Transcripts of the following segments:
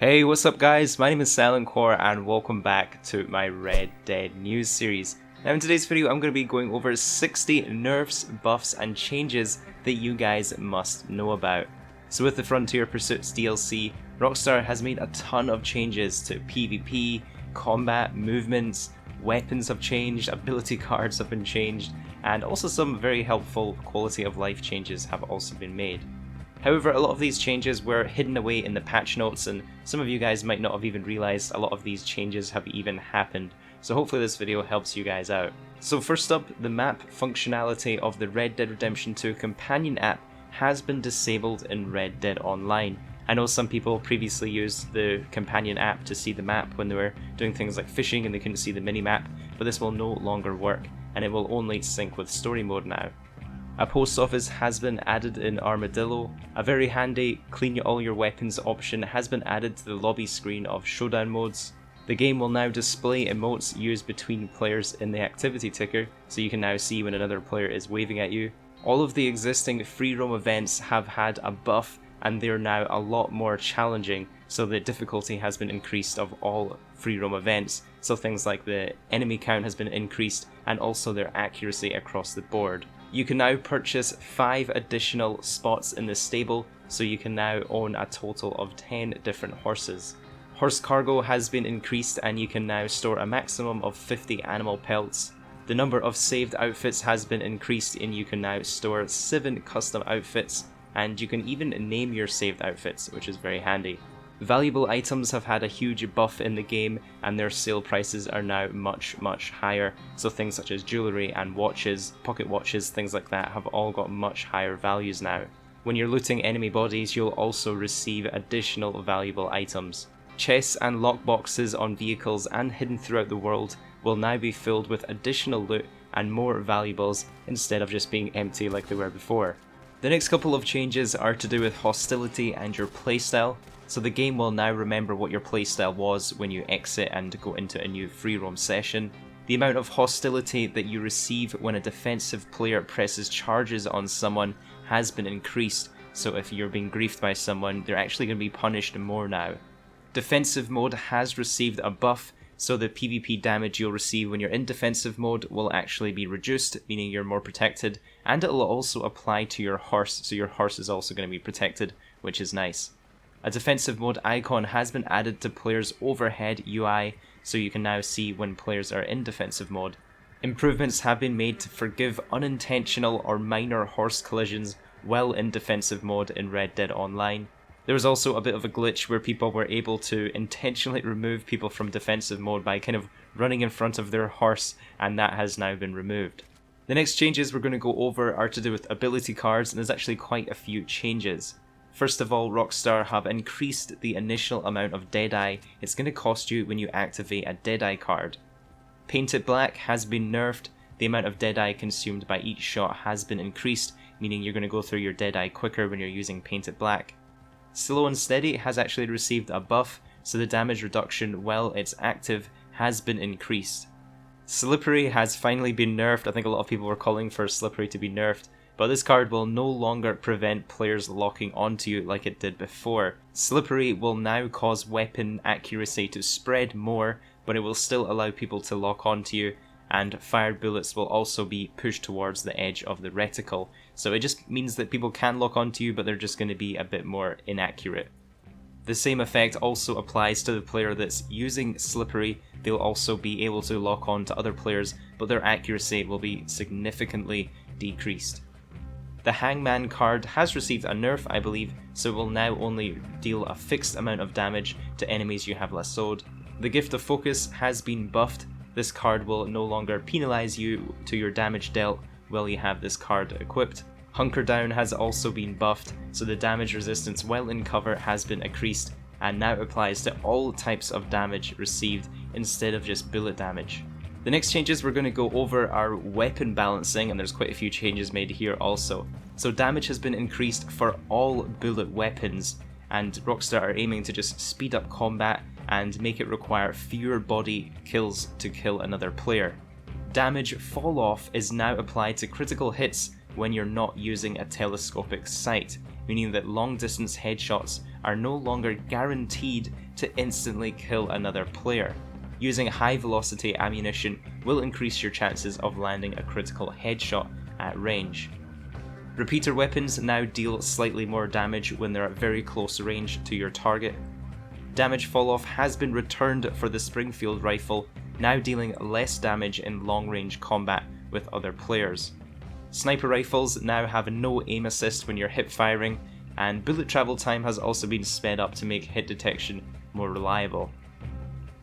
Hey, what's up guys? My name is SilentCore and welcome back to my Red Dead news series. Now in today's video I'm going to be going over 60 nerfs, buffs and changes that you guys must know about. So with the Frontier Pursuits DLC, Rockstar has made a ton of changes to PvP, combat, movements, weapons have changed, ability cards have been changed, and also some very helpful quality of life changes have also been made. However, a lot of these changes were hidden away in the patch notes, and some of you guys might not have even realized a lot of these changes have even happened, so hopefully this video helps you guys out. So first up, the map functionality of the Red Dead Redemption 2 companion app has been disabled in Red Dead Online. I know some people previously used the companion app to see the map when they were doing things like fishing and they couldn't see the mini-map, but this will no longer work, and it will only sync with story mode now. A post office has been added in Armadillo. A very handy clean all your weapons option has been added to the lobby screen of showdown modes. The game will now display emotes used between players in the activity ticker, so you can now see when another player is waving at you. All of the existing free roam events have had a buff and they're now a lot more challenging, so the difficulty has been increased of all free roam events, so things like the enemy count has been increased and also their accuracy across the board. You can now purchase 5 additional spots in the stable, so you can now own a total of 10 different horses. Horse cargo has been increased and you can now store a maximum of 50 animal pelts. The number of saved outfits has been increased and you can now store 7 custom outfits, and you can even name your saved outfits, which is very handy. Valuable items have had a huge buff in the game and their sale prices are now much higher, so things such as jewellery and watches, pocket watches, things like that have all got much higher values now. When you're looting enemy bodies, you'll also receive additional valuable items. Chests and lockboxes on vehicles and hidden throughout the world will now be filled with additional loot and more valuables instead of just being empty like they were before. The next couple of changes are to do with hostility and your playstyle. So the game will now remember what your playstyle was when you exit and go into a new free roam session. The amount of hostility that you receive when a defensive player presses charges on someone has been increased, so if you're being griefed by someone, they're actually going to be punished more now. Defensive mode has received a buff, so the PvP damage you'll receive when you're in defensive mode will actually be reduced, meaning you're more protected, and it will also apply to your horse, so your horse is also going to be protected, which is nice. A defensive mode icon has been added to players' overhead UI, so you can now see when players are in defensive mode. Improvements have been made to forgive unintentional or minor horse collisions while in defensive mode in Red Dead Online. There was also a bit of a glitch where people were able to intentionally remove people from defensive mode by kind of running in front of their horse, and that has now been removed. The next changes we're going to go over are to do with ability cards, and there's actually quite a few changes. First of all, Rockstar have increased the initial amount of Deadeye it's going to cost you when you activate a Deadeye card. Paint It Black has been nerfed. The amount of Deadeye consumed by each shot has been increased, meaning you're going to go through your Deadeye quicker when you're using Paint It Black. Slow and Steady has actually received a buff, so the damage reduction while it's active has been increased. Slippery has finally been nerfed. I think a lot of people were calling for Slippery to be nerfed, but this card will no longer prevent players locking onto you like it did before. Slippery will now cause weapon accuracy to spread more, but it will still allow people to lock onto you, and fired bullets will also be pushed towards the edge of the reticle. So it just means that people can lock onto you, but they're just going to be a bit more inaccurate. The same effect also applies to the player that's using Slippery. They'll also be able to lock on to other players, but their accuracy will be significantly decreased. The Hangman card has received a nerf, I believe, so it will now only deal a fixed amount of damage to enemies you have lassoed. The Gift of Focus has been buffed. This card will no longer penalise you to your damage dealt while you have this card equipped. Hunker Down has also been buffed, so the damage resistance while in cover has been increased and now applies to all types of damage received instead of just bullet damage. The next changes we're going to go over are weapon balancing, and there's quite a few changes made here also. So damage has been increased for all bullet weapons, and Rockstar are aiming to just speed up combat and make it require fewer body kills to kill another player. Damage fall off is now applied to critical hits when you're not using a telescopic sight, meaning that long distance headshots are no longer guaranteed to instantly kill another player. Using high velocity ammunition will increase your chances of landing a critical headshot at range. Repeater weapons now deal slightly more damage when they're at very close range to your target. Damage falloff has been returned for the Springfield rifle, now dealing less damage in long range combat with other players. Sniper rifles now have no aim assist when you're hip firing, and bullet travel time has also been sped up to make hit detection more reliable.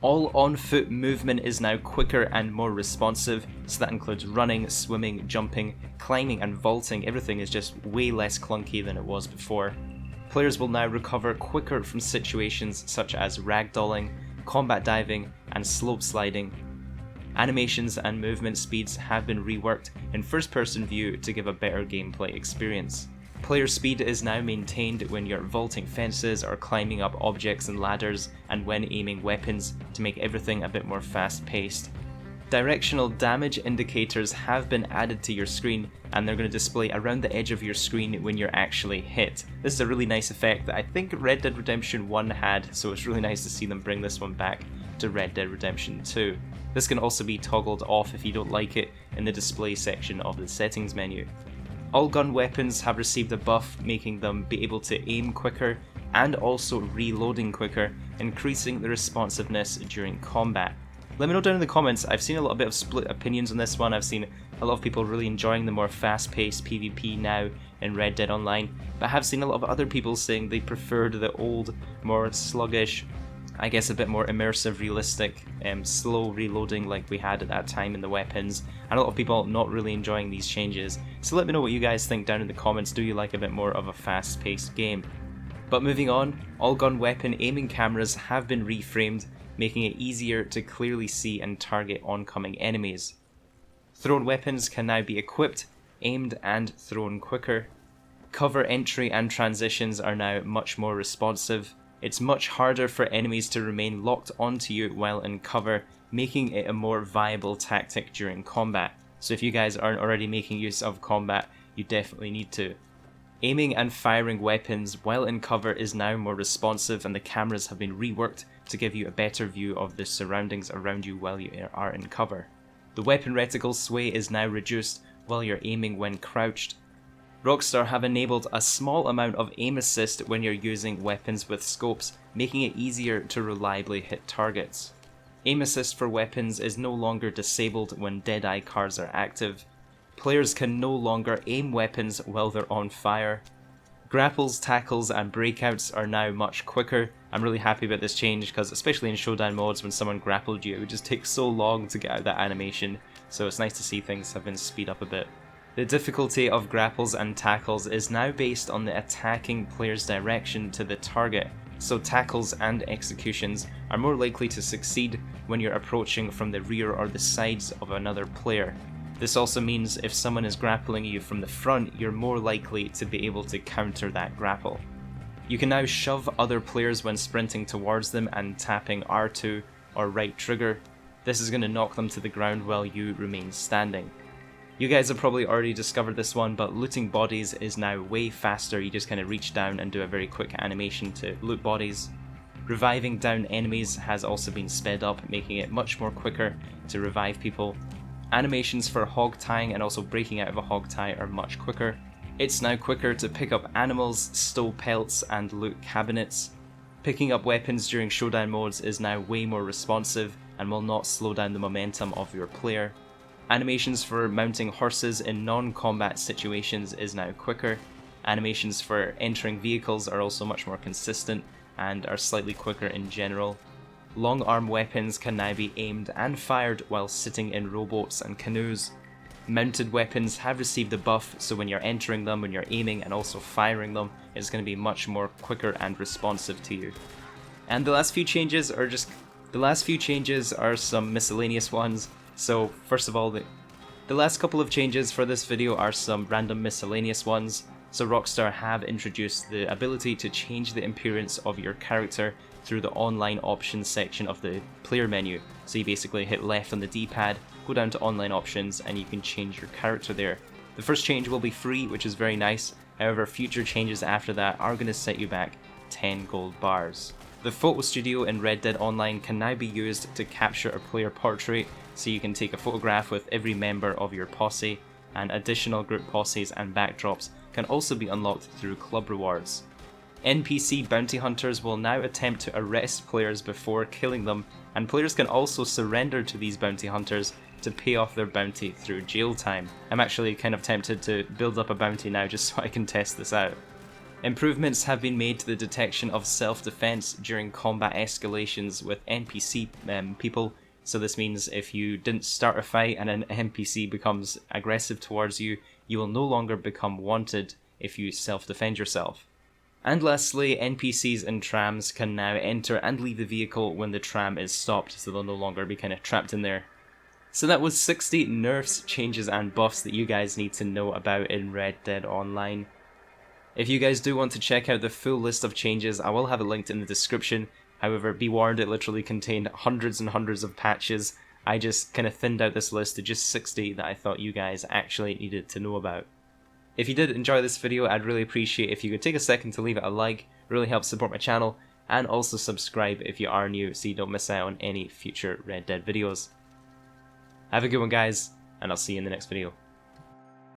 All on-foot movement is now quicker and more responsive, so that includes running, swimming, jumping, climbing and vaulting. Everything is just way less clunky than it was before. Players will now recover quicker from situations such as ragdolling, combat diving and slope sliding. Animations and movement speeds have been reworked in first-person view to give a better gameplay experience. Player speed is now maintained when you're vaulting fences or climbing up objects and ladders, and when aiming weapons to make everything a bit more fast-paced. Directional damage indicators have been added to your screen, and they're going to display around the edge of your screen when you're actually hit. This is a really nice effect that I think Red Dead Redemption 1 had, so it's really nice to see them bring this one back to Red Dead Redemption 2. This can also be toggled off if you don't like it in the display section of the settings menu. All gun weapons have received a buff, making them be able to aim quicker and also reloading quicker, increasing the responsiveness during combat. Let me know down in the comments. I've seen a little bit of split opinions on this one. I've seen a lot of people really enjoying the more fast-paced PvP now in Red Dead Online, but I have seen a lot of other people saying they preferred the old, more sluggish, I guess a bit more immersive, realistic, slow reloading like we had at that time in the weapons, and a lot of people not really enjoying these changes. So let me know what you guys think down in the comments. Do you like a bit more of a fast-paced game? But moving on, all gun weapon aiming cameras have been reframed, making it easier to clearly see and target oncoming enemies. Thrown weapons can now be equipped, aimed and thrown quicker. Cover entry and transitions are now much more responsive. It's much harder for enemies to remain locked onto you while in cover, making it a more viable tactic during combat. So if you guys aren't already making use of combat, you definitely need to. Aiming and firing weapons while in cover is now more responsive, and the cameras have been reworked to give you a better view of the surroundings around you while you are in cover. The weapon reticle sway is now reduced while you're aiming when crouched. Rockstar have enabled a small amount of aim assist when you're using weapons with scopes, making it easier to reliably hit targets. Aim assist for weapons is no longer disabled when Deadeye cards are active. Players can no longer aim weapons while they're on fire. Grapples, tackles and breakouts are now much quicker. I'm really happy about this change because especially in showdown modes when someone grappled you, it would just take so long to get out that animation, so it's nice to see things have been speed up a bit. The difficulty of grapples and tackles is now based on the attacking player's direction to the target, so tackles and executions are more likely to succeed when you're approaching from the rear or the sides of another player. This also means if someone is grappling you from the front, you're more likely to be able to counter that grapple. You can now shove other players when sprinting towards them and tapping R2 or right trigger. This is going to knock them to the ground while you remain standing. You guys have probably already discovered this one, but looting bodies is now way faster. You just kind of reach down and do a very quick animation to loot bodies. Reviving down enemies has also been sped up, making it much more quicker to revive people. Animations for hog tying and also breaking out of a hog tie are much quicker. It's now quicker to pick up animals, stow pelts and loot cabinets. Picking up weapons during showdown modes is now way more responsive and will not slow down the momentum of your player. Animations for mounting horses in non-combat situations is now quicker. Animations for entering vehicles are also much more consistent and are slightly quicker in general. Long arm weapons can now be aimed and fired while sitting in rowboats and canoes. Mounted weapons have received a buff, so when you're entering them, when you're aiming and also firing them, it's going to be much more quicker and responsive to you. And the last few changes are some miscellaneous ones. So first of all, the last couple of changes for this video are some random miscellaneous ones. So Rockstar have introduced the ability to change the appearance of your character through the online options section of the player menu. So you basically hit left on the D-pad, go down to online options and you can change your character there. The first change will be free, which is very nice. However, future changes after that are going to set you back 10 gold bars. The photo studio in Red Dead Online can now be used to capture a player portrait, so you can take a photograph with every member of your posse, and additional group posses and backdrops can also be unlocked through club rewards. NPC bounty hunters will now attempt to arrest players before killing them, and players can also surrender to these bounty hunters to pay off their bounty through jail time. I'm actually kind of tempted to build up a bounty now just so I can test this out. Improvements have been made to the detection of self-defense during combat escalations with NPC people, so this means if you didn't start a fight and an NPC becomes aggressive towards you, you will no longer become wanted if you self-defend yourself. And lastly, NPCs in trams can now enter and leave the vehicle when the tram is stopped, so they'll no longer be kind of trapped in there. So that was 60 nerfs, changes and buffs that you guys need to know about in Red Dead Online. If you guys do want to check out the full list of changes, I will have it linked in the description. However, be warned, it literally contained hundreds and hundreds of patches. I just kind of thinned out this list to just 60 that I thought you guys actually needed to know about. If you did enjoy this video, I'd really appreciate if you could take a second to leave it a like. It really helps support my channel, and also subscribe if you are new so you don't miss out on any future Red Dead videos. Have a good one guys, and I'll see you in the next video.